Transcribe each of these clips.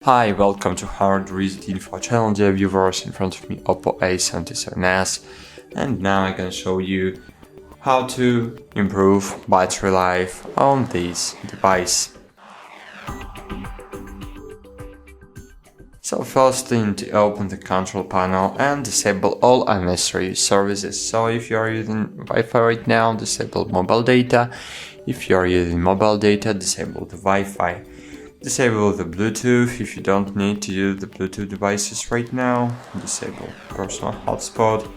Hi, welcome to HardReset.Info channel, dear viewers. In front of me OPPO A77s, and now I'm gonna show you how to improve battery life on this device. So first you need to open the control panel and disable all unnecessary services. So if you are using Wi-Fi right now, disable mobile data. If you are using mobile data, disable the Wi-Fi. Disable the Bluetooth if you don't need to use the Bluetooth devices right now. Disable personal hotspot.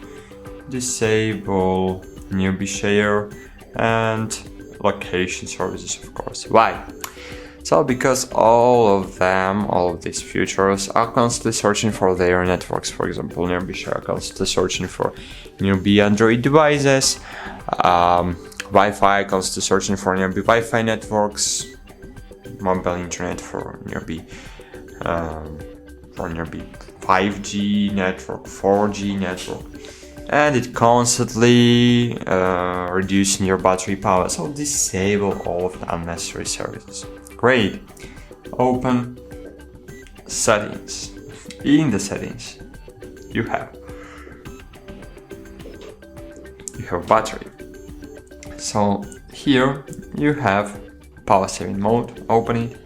Disable newbie share and location services, of course. Why? So because all of these features are constantly searching for their networks. For example, newbie share constantly searching for newbie Android devices. Wi-Fi constantly searching for newbie Wi-Fi networks. Mobile internet for nearby 5G network, 4G network, and it constantly reducing your battery power. So disable all of the unnecessary services. Great. Open settings. In the settings, you have battery. So here you have power saving mode. Open it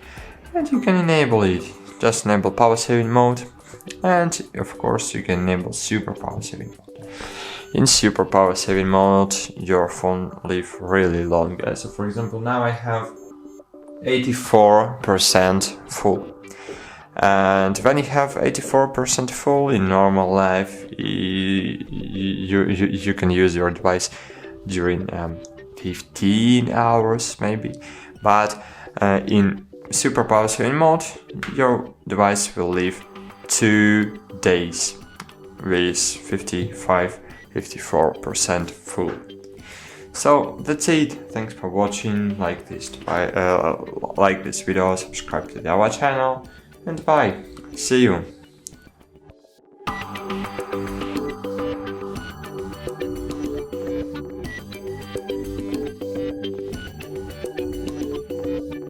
and you can enable it. Just enable power saving mode, and of course you can enable super power saving mode. In super power saving mode your phone lives really long. So for example, now I have 84% full, and when you have 84% full in normal life, you can use your device during 15 hours maybe. But in super power saving mode, your device will live 2 days with 54% full. So that's it. Thanks for watching. Like this video, subscribe to our channel, and bye. See you.